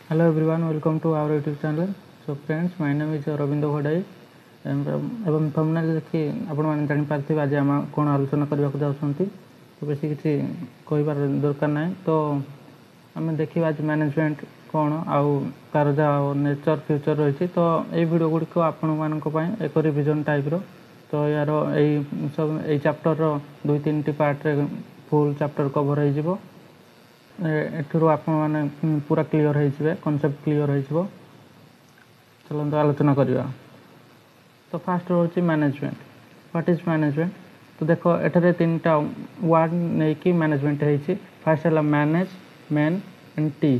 Hello everyone, welcome to our YouTube channel. So friends, my name is Ravindo Ghodai. एवं thumbnail देखि आपण माने जानि पारथिबे आज हम कोन आलोचना करबा को जाउछंती तो बेसी किछि कहबार दरकार नै तो हम देखिबा आज मैनेजमेंट कोन आउ तार जा नेचर फ्यूचर रहिछि तो ए वीडियो गुडी को आपण मानक पय एक रिवीजन टाइप रो तो यार ए सब ए चैप्टर रो 2-3 टी पार्ट रे फुल चैप्टर कवर होई जिवो एठरो आपण माने पूरा क्लियर होई जिवे कांसेप्ट क्लियर होई जिवो चलो तो आलोचना करिया तो फास्ट रोचे मैनेजमेंट व्हाट इज मैनेजमेंट तो देखो एठारे तीनटा वर्ड नै कि मैनेजमेंट है फास्ट है मैनेज मैन एंड टी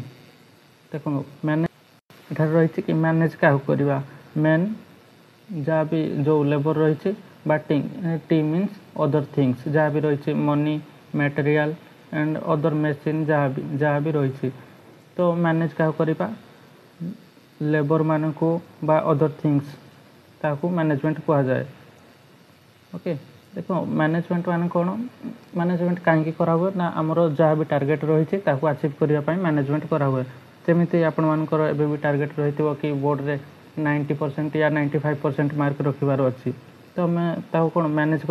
देखो मैनेज एठारे रही कि मैनेज क्या करवा मैन जहाँ भी जो लेबर रही टी मीन्स अदर थिंग्स जहाँ भी रही money material and other machine जहाँ भी रही तो मैनेज क्या करवा लेबर मान को बा अदर थिंग्स ताकू मैनेजमेंट कहा जाए ओके देखो मैनेजमेंट मान कौन मैनेजमेंट कहीं करा हुए ना आमर जहाँ भी टार्गेट रही अचीव करने मैनेजमेंट करा हुए जमी आपण मानकर एबे भी टार्गेट रही कि बोर्ड रे 90% या 95% मार्क रखिबार अच्छी तो आम कौन मैनेज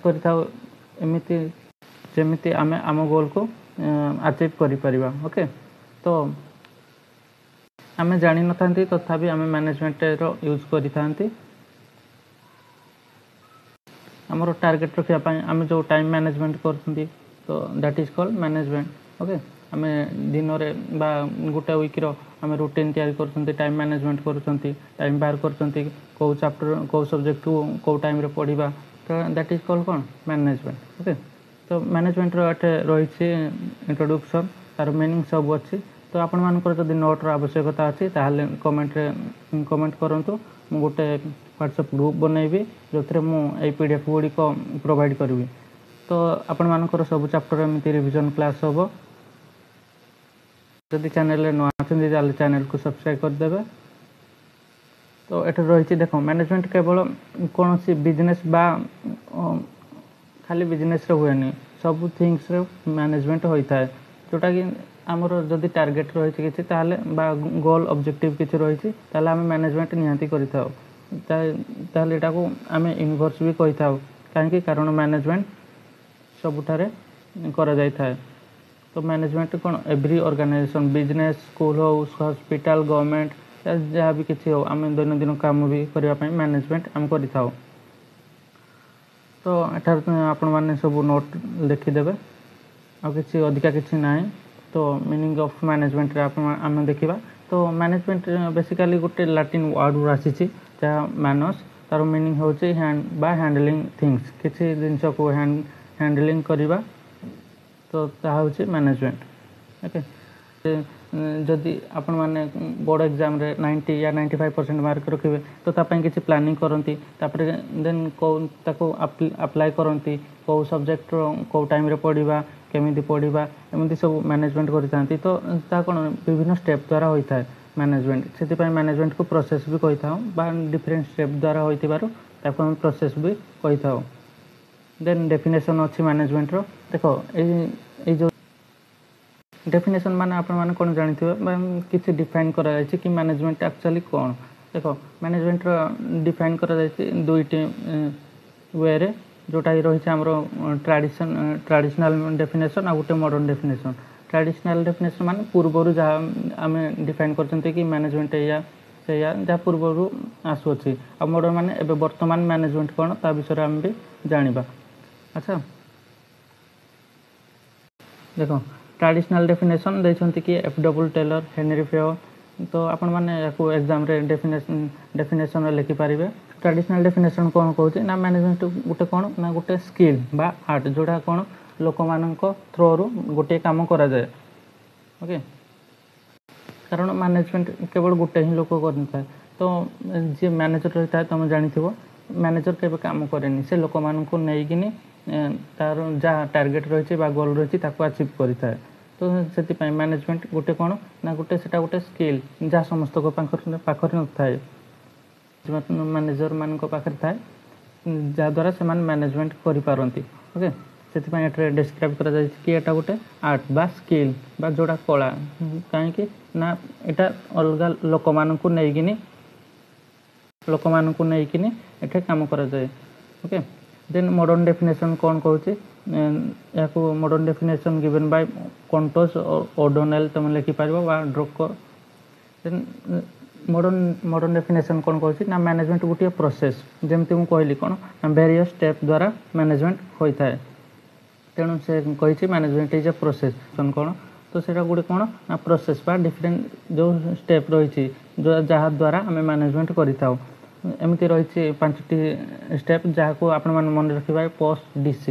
करमिति जमी आम आम गोल को अचीव करें ओके तो आमे जानी नथांती तथापि आमे मैनेजमेंट रो यूज करि थांती हमरो टार्गेट रखिया पई आमे जो टाइम मैनेजमेंट करथंती तो that is called management okay आमे दिन रे बा गोटे वीक रो आमे रूटीन तैयारी करथंती टाइम मैनेजमेंट करथंती टाइम बाहर करथंती को चैप्टर को सब्जेक्ट को टाइम रे पढिबा तो that is called cone management okay तो मैनेजमेंट रो एटे रहिछि इंट्रोडक्शन तार मीनिंग सब अछि तो आपण मानकर जदि नोट्र आवश्यकता अच्छी ताहले कमेंट करंतु मु गोटे व्हाट्सएप ग्रुप बनैबी जो मुझे पीडीएफ गुड़ी को प्रोवाइड करी तो आपण मानकर सब चैप्टर एमती रिवीजन क्लास हम जदि चैनल न आछंती ताले चैनल को सब्सक्राइब कर देबे तो एठ रही देखो मैनेजमेंट केवल कौन सी बिजनेस बा खाली बिजनेस रे हुएनी सब थिंग्स रे मैनेजमेंट होता है जोटा कि आमर जदि टार्गेट रही किसी ताहले बा गोल ऑब्जेक्टिव किसी रही ताहले आमे मैनेजमेंट निहाती करि थाओ ताहले एटा को आमे इनवर्स भी कहि थाओ काहे कारण मैनेजमेंट सबुठारे करा जाय थाए तो मैनेजमेंट कोन एवरी ऑर्गेनाइजेशन बिजनेस स्कूल हो हॉस्पिटल गवर्नमेंट जहाँ भी किसी हो आमे दैनंदिन काम भी करबा पई मैनेजमेंट आम करि थाओ तो एठार आपण माने सब नोट लिखि देबे आ किसी अधिका किसी नाही तो मीनिंग ऑफ मैनेजमेंट रे आम देखा तो मैनेजमेंट बेसिकली गोटे लैटिन वर्ड आसी जहाँ मैनस तार मीनिंग होची हैंड बा हैंडलिंग थिंग्स किसी जिनस को हैंडलिंग करवा तो ताहा होची मैनेजमेंट ओके जदि आपण माने बोर्ड एग्जाम रे 90 या 95% मार्क रखिबे तो तापई किसी प्लानिंग करंती तापरे देन को ताको अप्लाई करंती को सब्जेक्ट को टाइम रे पढ़िबा केमिति पढ़िबा एमती सब मैनेजमेंट करि तो ता कोन विभिन्न स्टेप द्वारा होता है मैनेजमेंट से मैनेजमेंट को प्रोसेस भी कहि थाओ बा डिफरेंट स्टेप द्वारा होइतिबारो ताको हम प्रोसेस भी कहि थाओ देन डेफिनेशन अछि मैनेजमेंट रो देखो ए जो डेफिनेशन माने आपण माने कोन जानिथिबे किछि डिफाइन करा जायछि कि मैनेजमेंट एक्चुअली कोन देखो मैनेजमेंट रो डिफाइन करा जायछि दुईटी वे रे जोटा रही है ट्रेडिशनल डेफिनेशन आ गोटे मॉडर्न डेफिनेशन ट्रेडिशनल डेफिनेशन मान पूर्वर जहाँ आम डिफाइन करते कि मैनेजमेंट या से जहाँ पूर्वर आसुच्छी आ मॉडर्न मान ए बर्तमान मैनेजमेंट कौन ता विषय आम भी जाना अच्छा देखो ट्रेडिशनल डेफिनेशन देखते कि एफ.डब्ल्यू. टेलर हेनरी फेयर तो आपण मैंने एग्जाम रे डेफिनेशन लिखिपारे ट्रेडिशनल डेफिनेशन कौन कहते ना मैनेजमेंट गोटे कौन ना गोटे स्किल बा आर्ट जोड़ा कौन लोक मान थ्रो रु गोटे काम करा जाए ओके कारण मैनेजमेंट केवल गोटे ही लोक कर तो जी मैनेजर रही है तुम जानी मैनेजर केवे काम करेनि से लोक मान को नहीं तार जहाँ टार्गेट रही गोल रही अचीव करें तो से मैनेजमेंट गोटे कौन ना गोटे से गोटे स्किल जहाँ समस्त पाखर न थाए मैनेजर मान पाखे थाए जहाँद्वारा से मैनेजमेंट करें ओके ସେଥିପାଇଁ ଏଠାରେ ଡେସ୍କ୍ରାଇବ୍ କରାଯାଇଛି କି ଏଟା ଗୋଟେ ଆର୍ଟ ବା ସ୍କିଲ୍ ବା ଯୋଉଟା କଳା। କାହିଁକି ନା ଏଟା ଅଲଗା ଲୋକମାନଙ୍କୁ ନେଇକିନି ଏଠି କାମ କରାଯାଏ। ଓକେ, ଦେନ୍ ମଡର୍ନ ଡେଫିନେସନ୍ କ'ଣ କହୁଛି, ଏହାକୁ modern definition given Bai କଣ୍ଟୋସ୍ O'Donnell ତୁମେ ଲେଖିପାରିବ ବା ଡ୍ରୋକର। ଦେନ୍ ମଡର୍ନ ଡେଫିନେସନ୍ କ'ଣ କହୁଛି ନା ମ୍ୟାନେଜମେଣ୍ଟ ଗୋଟିଏ ପ୍ରୋସେସ୍, ଯେମିତି ମୁଁ କହିଲି କ'ଣ ନା ଭେରିୟସ୍ ଷ୍ଟେପ୍ ଦ୍ୱାରା ମ୍ୟାନେଜମେଣ୍ଟ ହୋଇଥାଏ। ତେଣୁ ସେ କହିଛି ମ୍ୟାନେଜମେଣ୍ଟ ଇଜ୍ ଏ ପ୍ରୋସେସ୍। କ'ଣ ତ ସେଇଟା ଗୋଟେ କ'ଣ ନା ପ୍ରୋସେସ୍ ବା ଡିଫରେଣ୍ଟ ଯେଉଁ ଷ୍ଟେପ୍ ରହିଛି ଯାହା ଦ୍ୱାରା ଆମେ ମ୍ୟାନେଜମେଣ୍ଟ କରିଥାଉ। ଏମିତି ରହିଛି 5ଟି ଷ୍ଟେପ୍ ଯାହାକୁ ଆପଣମାନେ ମନେ ରଖିବେ। Post DC,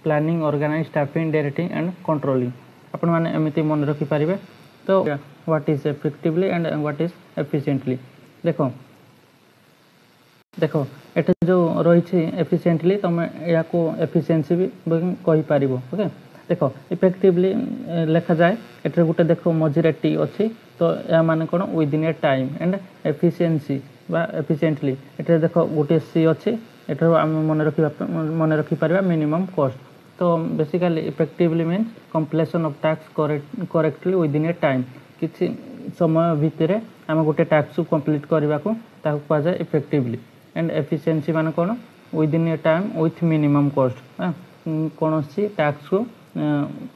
planning, organise, staffing, directing and controlling. ଆପଣମାନେ ଏମିତି ମନେ ରଖିପାରିବେ। ତ what is effectively and what is efficiently. ଦେଖ ଏଠି ଯେଉଁ ରହିଛି ଏଫିସିଏଣ୍ଟଲି, ତୁମେ ଏହାକୁ ଏଫିସିଏନ୍ସି ବି କହିପାରିବ। ଓକେ, ଦେଖ ଇଫେକ୍ଟିଭଲି ଲେଖାଯାଏ ଏଠାରେ ଗୋଟେ ଦେଖ ମଝିରେ ଟି ଅଛି, ତ ଏହା ମାନେ କ'ଣ within A time. And efficiency ବା ଏଫିସିଏଣ୍ଟଲି ଏଠାରେ ଦେଖ ଗୋଟିଏ ସି ଅଛି, ଏଠାରୁ ଆମେ ମନେ ରଖିପାରିବା ମିନିମମ୍ କଷ୍ଟ। ତ basically effectively means completion of task correctly within A time. କିଛି ସମୟ ଭିତରେ ଆମେ ଗୋଟେ ଟାସ୍କକୁ କମ୍ପ୍ଲିଟ୍ କରିବାକୁ ତାକୁ କୁହାଯାଏ ଇଫେକ୍ଟିଭଲି। ଆଣ୍ଡ ଏଫିସିଏନ୍ସି ମାନେ କ'ଣ within A time with minimum କଷ୍ଟ। କୌଣସି ଟାସ୍କକୁ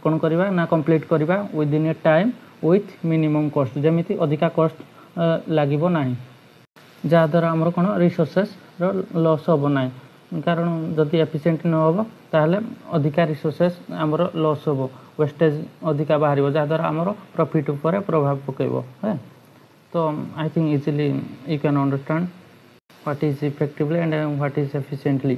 କ'ଣ କରିବା ନା କମ୍ପ୍ଲିଟ୍ କରିବା within A time with minimum କଷ୍ଟ, ଯେମିତି ଅଧିକା କଷ୍ଟ ଲାଗିବ ନାହିଁ, ଯାହାଦ୍ୱାରା ଆମର କ'ଣ ରିସୋର୍ସେସ୍ର ଲସ୍ ହେବ ନାହିଁ। କାରଣ ଯଦି ଏଫିସିଏଣ୍ଟ ନ ହେବ ତାହେଲେ ଅଧିକା ରିସୋର୍ସେସ୍ ଆମର ଲସ୍ ହେବ, ୱେଷ୍ଟେଜ୍ ଅଧିକା ବାହାରିବ, ଯାହାଦ୍ୱାରା ଆମର ପ୍ରଫିଟ୍ ଉପରେ ପ୍ରଭାବ ପକାଇବ। ତ I think easily you can understand what is effectively and what is efficiently.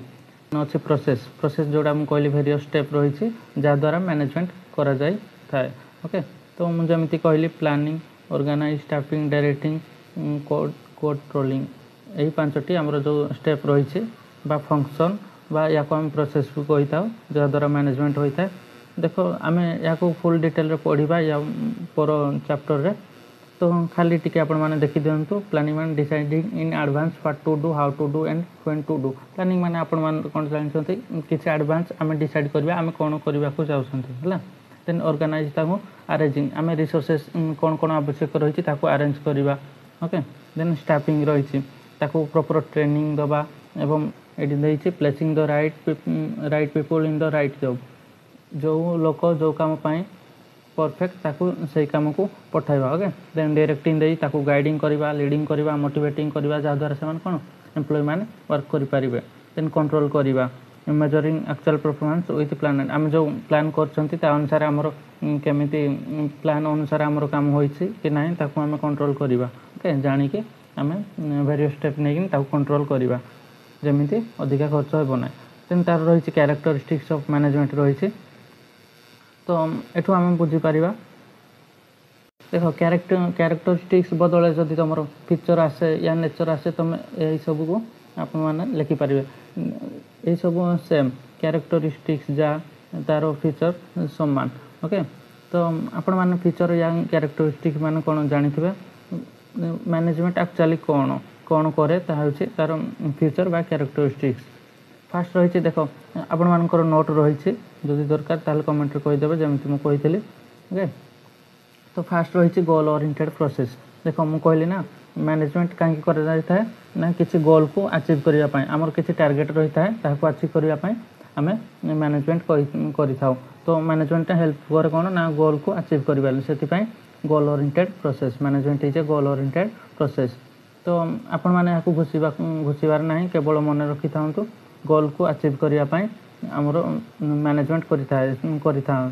ଅଛି ପ୍ରୋସେସ୍ ଯେଉଁଟା ମୁଁ କହିଲି ଭେରିୟସ୍ ଷ୍ଟେପ୍ ରହିଛି ଯାହାଦ୍ୱାରା ମ୍ୟାନେଜମେଣ୍ଟ କରାଯାଇଥାଏ। ଓକେ, ତ ମୁଁ ଯେମିତି କହିଲି planning, organise, staffing, directing, controlling, ଏହି 5ଟି ଆମର ଯେଉଁ ଷ୍ଟେପ୍ ରହିଛି ବା ଫଙ୍କସନ୍ ବା ୟାକୁ ଆମେ ପ୍ରୋସେସ୍ ବି କହିଥାଉ, ଯାହାଦ୍ୱାରା ମ୍ୟାନେଜମେଣ୍ଟ ହୋଇଥାଏ। ଦେଖ ଆମେ ୟାକୁ ଫୁଲ୍ ଡିଟେଲରେ ପଢ଼ିବା ୟା ପର ଚାପ୍ଟରରେ। ତ ଖାଲି ଟିକେ ଆପଣମାନେ ଦେଖିଦିଅନ୍ତୁ। ପ୍ଲାନିଂ ମାନେ deciding in advance what to do, how to do and when to do. Planning ମାନେ ଆପଣମାନେ କ'ଣ ଜାଣିଛନ୍ତି, କିଛି ଆଡ଼ଭାନ୍ସ ଆମେ ଡିସାଇଡ଼୍ କରିବା ଆମେ କ'ଣ କରିବାକୁ ଯାଉଛନ୍ତି, ହେଲା। ଦେନ୍ ଅର୍ଗାନାଇଜ, ତାକୁ ଆରେଞ୍ଜିଂ, ଆମେ ରିସୋର୍ସେସ୍ କ'ଣ ଆବଶ୍ୟକ ରହିଛି ତାକୁ ଆରେଞ୍ଜ କରିବା। ଓକେ, ଦେନ୍ ଷ୍ଟାଫିଂ ରହିଛି, ତାକୁ ପ୍ରପର୍ ଟ୍ରେନିଂ ଦେବା, ଏବଂ ଏଠି ଦେଇଛି placing the right people in the right job. ଯେଉଁ ଲୋକ ଯେଉଁ କାମ ପାଇଁ ପରଫେକ୍ଟ ତାକୁ ସେଇ କାମକୁ ପଠାଇବା। ଓକେ, ଦେନ୍ ଡାଇରେକ୍ଟିଂ ଦେଇ ତାକୁ ଗାଇଡ଼ିଂ କରିବା, ଲିଡ଼ିଂ କରିବା, ମୋଟିଭେଟିଂ କରିବା, ଯାହାଦ୍ୱାରା ସେମାନେ କ'ଣ ଏମ୍ପ୍ଲୟିମାନେ ୱାର୍କ କରିପାରିବେ। ଦେନ୍ କଣ୍ଟ୍ରୋଲ୍ କରିବା, measuring actual performance with plan. ଆମେ ଯେଉଁ ପ୍ଲାନ୍ କରୁଛନ୍ତି ତା ଅନୁସାରେ ଆମର କେମିତି ପ୍ଲାନ୍ ଅନୁସାରେ ଆମର କାମ ହୋଇଛି କି ନାହିଁ ତାକୁ ଆମେ କଣ୍ଟ୍ରୋଲ୍ କରିବା। ଓକେ, ଜାଣିକି ଆମେ ଭେରିୟସ୍ ଷ୍ଟେପ୍ ନେଇକି ତାକୁ କଣ୍ଟ୍ରୋଲ୍ କରିବା, ଯେମିତି ଅଧିକା ଖର୍ଚ୍ଚ ହେବ ନାହିଁ। ଦେନ୍ ତା'ର ରହିଛି କ୍ୟାରେକ୍ଟରିଷ୍ଟିକ୍ସ ଅଫ୍ ମ୍ୟାନେଜମେଣ୍ଟ ରହିଛି। ତ ଏଠୁ ଆମେ ବୁଝିପାରିବା, ଦେଖ କ୍ୟାରେକ୍ଟରିଷ୍ଟିକ୍ସ ବଦଳରେ ଯଦି ତୁମର ଫିଚର୍ ଆସେ ୟା ନେଚର୍ ଆସେ, ତୁମେ ଏହିସବୁକୁ ଆପଣମାନେ ଲେଖିପାରିବେ। ଏହିସବୁ ସେମ୍ କ୍ୟାରେକ୍ଟରିଷ୍ଟିକ୍ସ ଯାହା ତା'ର ଫିଚର୍ ସମାନ। ଓକେ, ତ ଆପଣମାନେ ଫିଚର୍ ୟା କ୍ୟାରେକ୍ଟରିଷ୍ଟିକ୍ସ ମାନେ କ'ଣ ଜାଣିଥିବେ। ମ୍ୟାନେଜମେଣ୍ଟ ଆକ୍ଚୁଆଲି କ'ଣ କରେ ତାହା ହେଉଛି ତା'ର ଫିଚର୍ ବା କ୍ୟାରେକ୍ଟରିଷ୍ଟିକ୍ସ। ଫାର୍ଷ୍ଟ ରହିଛି, ଦେଖ ଆପଣମାନଙ୍କର ନୋଟ୍ ରହିଛି, ଯଦି ଦରକାର ତାହେଲେ କମେଣ୍ଟରେ କହିଦେବେ ଯେମିତି ମୁଁ କହିଥିଲି। ଓକେ, ତ ଫାର୍ଷ୍ଟ ରହିଛି ଗୋଲ୍ ଓରିଏଣ୍ଟେଡ୍ ପ୍ରୋସେସ୍। ଦେଖ ମୁଁ କହିଲି ନା ମ୍ୟାନେଜମେଣ୍ଟ କାହିଁକି କରାଯାଇଥାଏ ନା କିଛି ଗୋଲ୍କୁ ଆଚିଭ୍ କରିବା ପାଇଁ, ଆମର କିଛି ଟାର୍ଗେଟ୍ ରହିଥାଏ, ତାହାକୁ ଆଚିଭ୍ କରିବା ପାଇଁ ଆମେ ମ୍ୟାନେଜମେଣ୍ଟ କରିଥାଉ। ତ ମ୍ୟାନେଜମେଣ୍ଟଟା ହେଲ୍ପ କରେ କ'ଣ ନା ଗୋଲ୍କୁ ଆଚିଭ୍ କରିପାରିଲେ, ସେଥିପାଇଁ goal oriented process. Management is A goal oriented process. ତ ଆପଣମାନେ ଏହାକୁ ଘୋଷିବାର ନାହିଁ, କେବଳ ମନେ ରଖିଥାନ୍ତୁ ଗୋଲ୍କୁ ଆଚିଭ୍ କରିବା ପାଇଁ ଆମର ମ୍ୟାନେଜମେଣ୍ଟ କରିଥାଉ।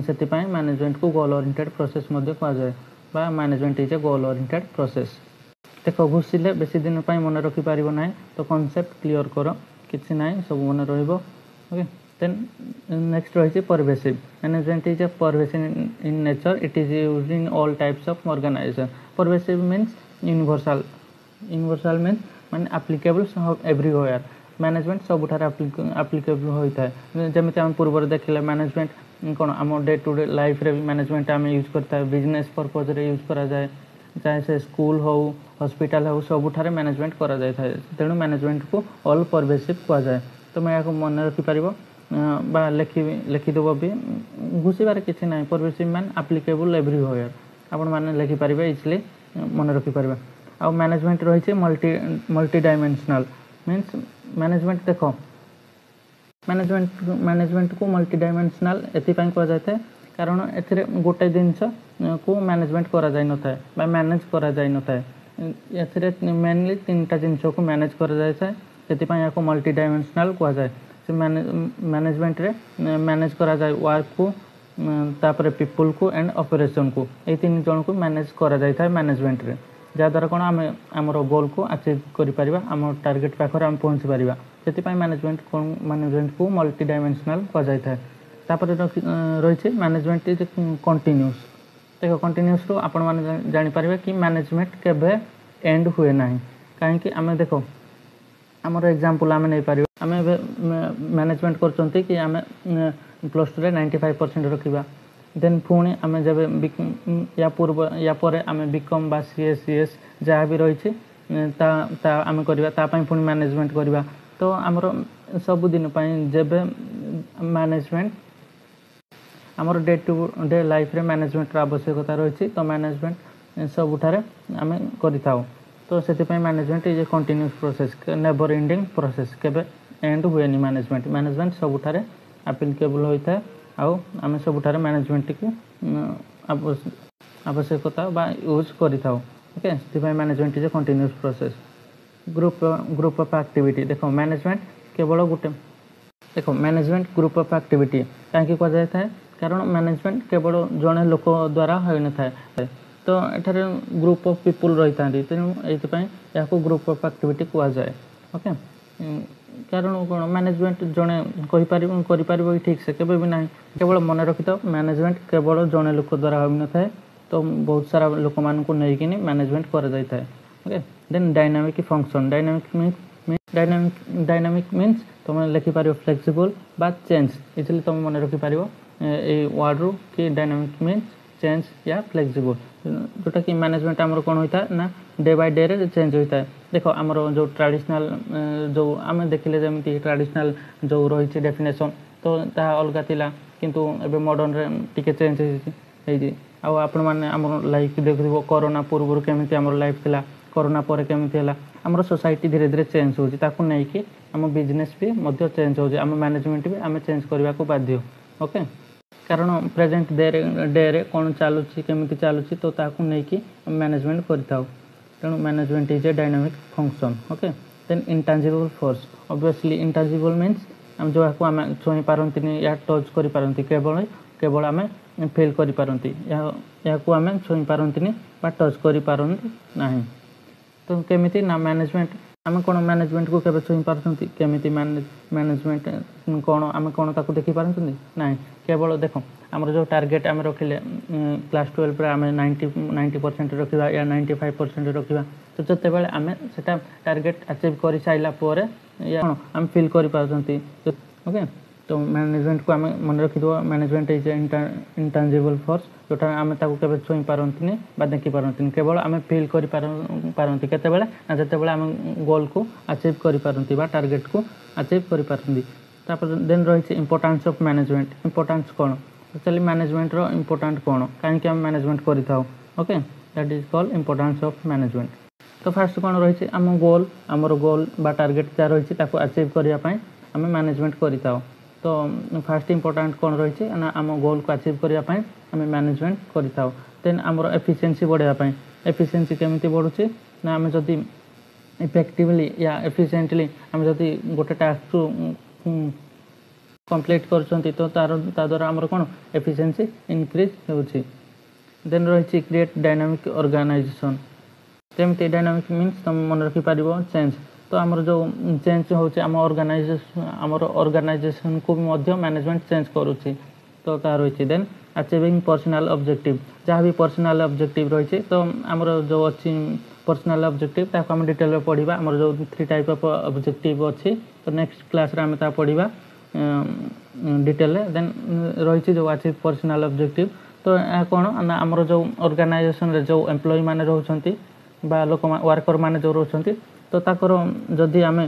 ସେଥିପାଇଁ ମ୍ୟାନେଜମେଣ୍ଟକୁ ଗୋଲ୍ ଓରିଏଣ୍ଟେଡ୍ ପ୍ରୋସେସ୍ ମଧ୍ୟ କୁହାଯାଏ ବା management is A goal oriented process. ଦେଖ ଘୋଷିଲେ ବେଶୀ ଦିନ ପାଇଁ ମନେ ରଖିପାରିବ ନାହିଁ, ତ କନସେପ୍ଟ କ୍ଲିୟର କର, କିଛି ନାହିଁ, ସବୁ ମନେ ରହିବ। ଓକେ, ଦେନ୍ ନେକ୍ସଟ ରହିଛି pervasive. Management is a pervasive in nature, it is used in all types of organisation. Pervasive means universal means ମାନେ ଆପ୍ଲିକେବଲ୍ ଏଭ୍ରିୱେୟାର୍। ମ୍ୟାନେଜମେଣ୍ଟ ସବୁଠାରେ ଆପ୍ଲିକେବଲ୍ ହୋଇଥାଏ। ଯେମିତି ଆମେ ପୂର୍ବରୁ ଦେଖିଲେ ମ୍ୟାନେଜମେଣ୍ଟ କ'ଣ ଆମ ଡେ ଟୁ ଡେ ଲାଇଫ୍ରେ ବି ମ୍ୟାନେଜମେଣ୍ଟ ଆମେ ୟୁଜ୍ କରିଥାଉ, ବିଜନେସ୍ ପର୍ପଜ୍ରେ ୟୁଜ୍ କରାଯାଏ, ଚାहे ସେ ସ୍କୁଲ୍ ହେଉ ହସ୍ପିଟାଲ୍ ହେଉ ସବୁଠାରେ ମ୍ୟାନେଜମେଣ୍ଟ କରାଯାଇଥାଏ। ତେଣୁ ମ୍ୟାନେଜମେଣ୍ଟକୁ ଅଲ୍ ପରଭେସିଭ୍ କୁହାଯାଏ। ତୁମେ ଏହାକୁ ମନେ ରଖିପାରିବ। बा लिखिदेव भी घुषिबार किसी ना परमिसिव मान आप्लिकेबल एवरीवेयर आपण मैंने लिखिपारे इजिली मन रखिपारे। आ मैनेजमेंट रही मल्टी डायमेंशनल मीन्स मैनेजमेंट देख मैनेजमेंट को मल्टी डायमेंशनल एपाई कहुए कारण ए गोटे जिनस को मैनेजमेंट करा जाय न थाए बा मैनेज करा जाय न थाए ए मेनली 3टा जिनस को मैनेज करा जाय थाए से या मल्टी डायमेंशनल कहुए। से मैनेजमेंट रे मैनेज करा जाय वर्क को तापर पीपल को एंड ऑपरेशन को ये 3 जन को मैनेज करा जाय थाए मैनेजमेंट रे जहाँद्वारा कौन आम आमर गोल को अचीव कर आम टार्गेट पाखर आम पहुँची पारिबा से मैनेजमेंट को मल्टी डायमेंशनल कहुए। तापर रही मैनेजमेंट इज कंटिन्यूस देख कंटिन्यूस रू आपण मैंने जानीपर कि मैनेजमेंट केबे एंड हुए ना कहीं आम देख आमर एग्जांपल आम नहीं पार आम मैनेजमेंट कर कि आम +2 रे 95% रखा देन पुणी आम जब या पूर्व या पर आम बीकम बा सीएस जहाँ भी रही आम करवा पुणी मैनेजमेंट करवा तो आमर सबुदिन जब मैनेजमेंट आमर डे टू डे लाइफ रे मैनेजमेंट आवश्यकता रही तो मैनेजमेंट सबुठारे आम कर तो से management is a continuous process never ending process केबे एंड हुए मैनेजमेंट सबुठारे आप्लिकेबल होता है आम सबुठारे मैनेजमेंट को आवश्यकता बा यूज करिथाउ ओके से management is a continuous process. Group of activity देख मैनेजमेंट केवल गोटे देख मैनेजमेंट ग्रुप ऑफ एक्टिविटी कहीं कहुए कारण मैनेजमेंट केवल जड़े लोक द्वारा हो न था तो एठार ग्रुप ऑफ पीपल रही था तेणु ये ग्रुप ऑफ एक्टिविटी कहुए ओके कारण कौन मैनेजमेंट जड़े कर ठीक से केवे भी ना केवल मन रखी था मैनेजमेंट केवल जड़े लोक द्वारा हो न था तो बहुत सारा लोक मान को लेकिन मैनेजमेंट कर okay then dynamic function dynamic means तुम लिखिपार फ्लेक्सिबल बा चेंज इजिली तुम मन रखिपार ये वर्ड रू कि डायनामिक मीन्स चेंज या फ्लेक्सिबल जोटा कि मैनेजमेंट आमर कौन होता है ना डे बाय डे रे चेंज होता है। देख आमर जो ट्रेडिशनल जो आम देखिले जमी ट्रेडिशनल जो रही डेफिनेशन तो अलग थिला किंतु एबे मॉडर्न रे टिके चेंज होती आपण मैंने आम लाइफ देखो कोरोना पूर्व केमी आम लाइफ थिला कोरोना पर केमी है आम सोसाइटी धीरे धीरे चेंज होती नहीं आम बिजनेस भी मध्य चेंज हो आम मैनेजमेंट भी आम चेंज करने को बाध्य ओके कारण प्रेजेंट डे रे कौन चलुची केमी चलुची तो ताकू नहीं मैनेजमेंट करिथाउ तेणु management is a dynamic function okay. Then intangible force obviously intangible means आम जो आम छुई पारती या टच कर पारती केवल आम फील कर पारती या आम छुई पारती टच कर पारती ना तो केमिति ना मैनेजमेंट आम कौन मैनेजमेंट को केवे छुई पारछंती केमिति मैनेजमेंट कौन आम कौन ताकू देखी पारछंती ना केवल देख आमर जो टार्गेट आम रखिले क्लास 12 पर आम 90% रखा या 95% रखा तो जिते बड़े आम से टार्गेट अचीव कर सारा पर या कौन आम फील कर पारछंती ओके तो मैनेजमेंट को आम मन रखिद मैनेजमेंट इज इंटांजिबल फोर्स जोटा आम ताकू छुई पारती बा देखी पारती केवल आम फील कर पारती केतेबेले ना जितेबाला आम गोल को अचीव कर पारती बा टार्गेट को अचीव कर पारती। तापर देन रही इंपोर्टेंस ऑफ मैनेजमेंट इंपोर्टेंस कौन एक्चुअली मैनेजमेंट रो इंपोर्टेंट कौन कहीं आम मैनेजमेंट करिथाउ okay that is called importance of management. तो फास्ट कौन रही आम गोल आमर गोल बा टार्गेट जहाँ रही अचीव करने आम मैनेजमेंट करिथाउ तो फास्ट इंपोर्टेंट कौन रही ना आम गोल को अचीव करने आम मैनेजमेंट करिथाउ। देन आमर एफिशिएंसी बढ़ाई एफिशिएंसी केमिति बढ़ुची ना आम जदि इफेक्टिवली या एफिशिएंटली आम जदि गोटे टास्क को कंप्लीट करछंती तो तार द्वारा आमर कौन एफिशिएंसी इंक्रीज होची। देन रही क्रिएट डायनामिक ऑर्गेनाइजेशन केमिति डायनामिक मीन्स तुम मन रखी पारिबो चेंज तो आमर जो चेंज होचे आम ऑर्गेनाइजेशन को भी मैनेजमेंट चेंज करुच्ची तो ता रही। देन अचीविंग पर्सनल ऑब्जेक्टिव जहाँ भी पर्सनल ऑब्जेक्टिव रही तो आमर जो अच्छी पर्सनल ऑब्जेक्टिव ताको आम डिटेल पढ़ा आमर जो 3 टाइप ऑफ ऑब्जेक्टिव अच्छी तो नेक्स्ट क्लास रे आम ता पढ़ा डिटेल। देन रही जो अचीव पर्सनल ऑब्जेक्टिव तो यह कौन ना आमर जो ऑर्गेनाइजेशन रे जो एम्प्लॉय माने रहउछंती बा लोक वर्कर माने जो रहउछंती तो ताकर जदि आम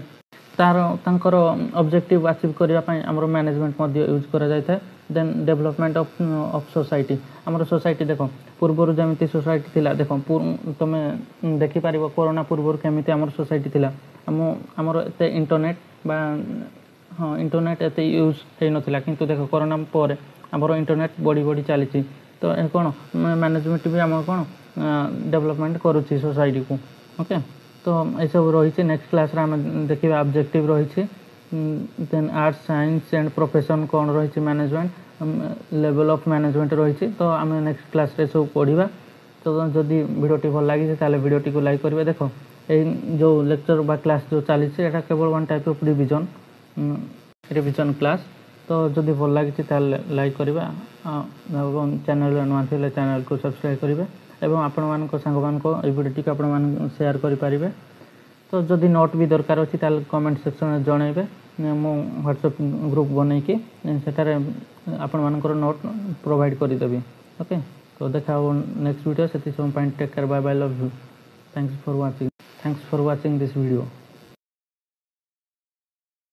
तार तांकर ऑब्जेक्टिव अचीव करने आमर मैनेजमेंट यूज करा जाय था। देन डेवलपमेंट ऑफ सोसाइटी आमर सोसाइटी देख पूर्वर जमी सोसाइटी थिला देख तुम देखिपार कोरोना पूर्वर केमी आमर सोसाइटी थिला आमर एत इंटरनेट बा हाँ इंटरनेट एत यूज हो नाला किंतु देख कोरोना पर आमर इंटरनेट बढ़ी बढ़ी चली तो कौन मैनेजमेंट भी आम कौन डेवलपमेंट करुच्ची सोसाइटी को ओके। तो ये सब रही नेक्स्ट क्लास आम देखा ऑब्जेक्टिव रही then arts science and profession कौन रही मैनेजमेंट लेवल ऑफ मैनेजमेंट रही तो आम नेक्स्ट क्लास रे सब पढ़ा। तो जदि वीडियोटी भल लगी ताले वीडियोटी को लाइक करेंगे। देख जो लेक्चर बा क्लास जो चली केवल one type of revision class. तो जदि भल लगी लाइक करेंगे चैनल नुआ थे चैनल को सब्सक्राइब करेंगे एवं आपण मान सांग मान भिडियो को आपण शेयर करें। तो जदि नोट भी दरकार अच्छी कमेंट सेक्शन में जनइबे मो व्हाट्सएप ग्रुप बनईकि सेठारे आपण मानकर नोट प्रोवाइड करदेवी ओके। तो देखा नेक्स्ट वीडियो से take care bye bye love you thanks for watching this video.